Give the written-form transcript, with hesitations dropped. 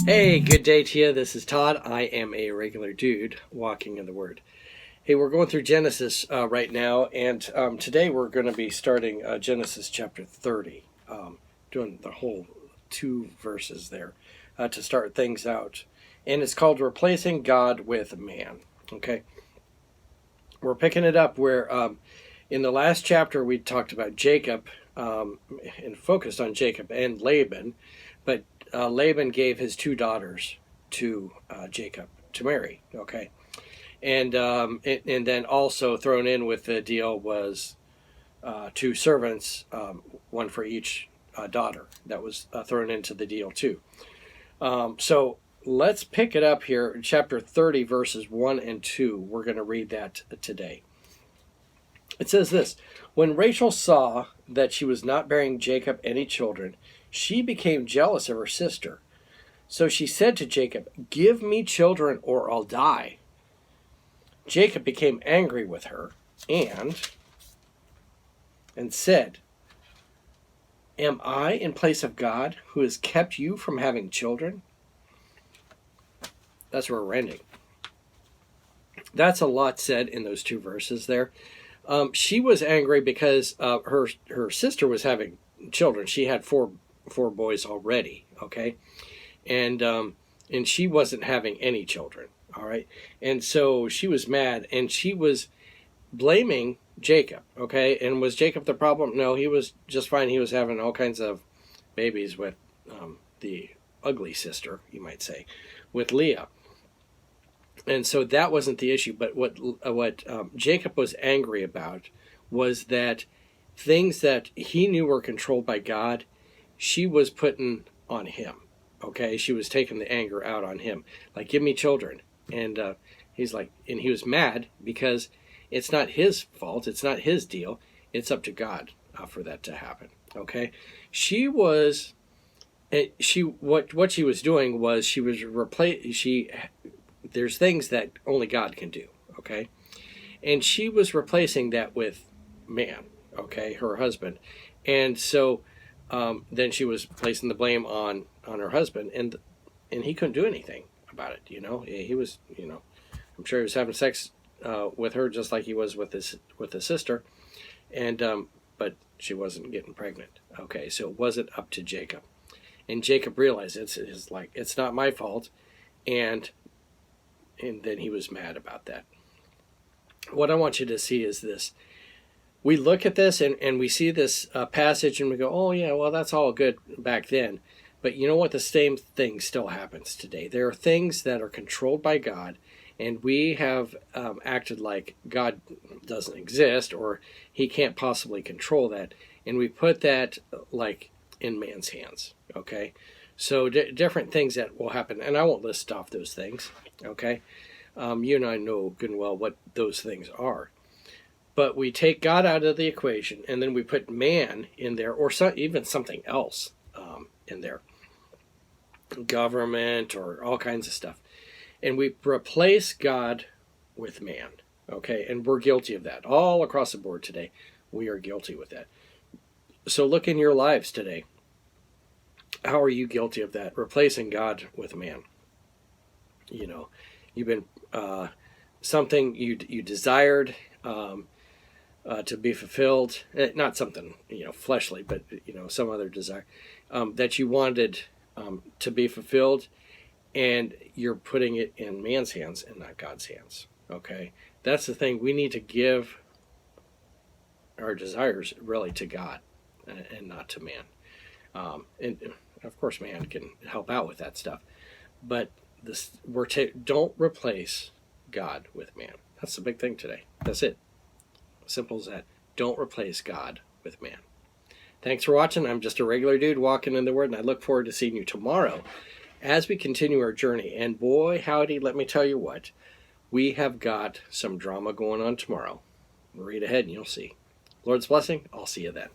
Hey, good day to you. This is Todd. I am a regular dude walking in the Word. Hey, we're going through Genesis right now, and today we're going to be starting Genesis chapter 30, doing the whole 2 verses there to start things out. And it's called Replacing God with Man. Okay? We're picking it up where in the last chapter we talked about Jacob and focused on Jacob and Laban, but Laban gave his 2 daughters to Jacob to marry. Okay, and then also thrown in with the deal was 2 servants, one for each daughter. That was thrown into the deal too. So let's pick it up here, chapter 30, verses 1 and 2. We're going to read that today. It says this: When Rachel saw that she was not bearing Jacob any children, she became jealous of her sister. So she said to Jacob, "Give me children or I'll die." Jacob became angry with her and said, "Am I in place of God who has kept you from having children?" That's where we're ending. That's a lot said in those 2 verses there. She was angry because her sister was having children. She had four boys already, okay, and she wasn't having any children, all right, and so she was mad and she was blaming Jacob, okay. And was Jacob the problem? No, he was just fine. He was having all kinds of babies with the ugly sister, you might say, with Leah. And so that wasn't the issue. But what Jacob was angry about was that things that he knew were controlled by God, she was putting on him. Okay, she was taking the anger out on him, like, "Give me children." And he's like, and he was mad because it's not his fault, it's not his deal, it's up to God for that to happen. Okay, what she was doing was she was there's things that only God can do, okay? And she was replacing that with man, okay, her husband. And so then she was placing the blame on her husband, and he couldn't do anything about it, you know? He was, I'm sure he was having sex with her just like he was with his sister, and but she wasn't getting pregnant, okay? So it wasn't up to Jacob. And Jacob realized it's not my fault, and then he was mad about that. What I want you to see is this. We look at this and we see this passage and we go, "Oh yeah, well that's all good back then." But you know what? The same thing still happens today. There are things that are controlled by God, and we have acted like God doesn't exist or he can't possibly control that. And we put that like in man's hands, okay? So different things that will happen, and I won't list off those things, okay? You and I know good and well what those things are. But we take God out of the equation, and then we put man in there, or even something else in there. Government, or all kinds of stuff. And we replace God with man, okay? And we're guilty of that. All across the board today, we are guilty with that. So look in your lives today. How are you guilty of that? Replacing God with man. You've been something you desired to be fulfilled. Not something fleshly, but some other desire that you wanted to be fulfilled, and you're putting it in man's hands and not God's hands. Okay, that's the thing. We need to give our desires really to God and not to man. And of course, man can help out with that stuff, but don't replace God with man. That's the big thing today. That's it. Simple as that. Don't replace God with man. Thanks for watching. I'm just a regular dude walking in the Word, and I look forward to seeing you tomorrow as we continue our journey. And boy, howdy, let me tell you what, we have got some drama going on tomorrow. Read ahead and you'll see. Lord's blessing. I'll see you then.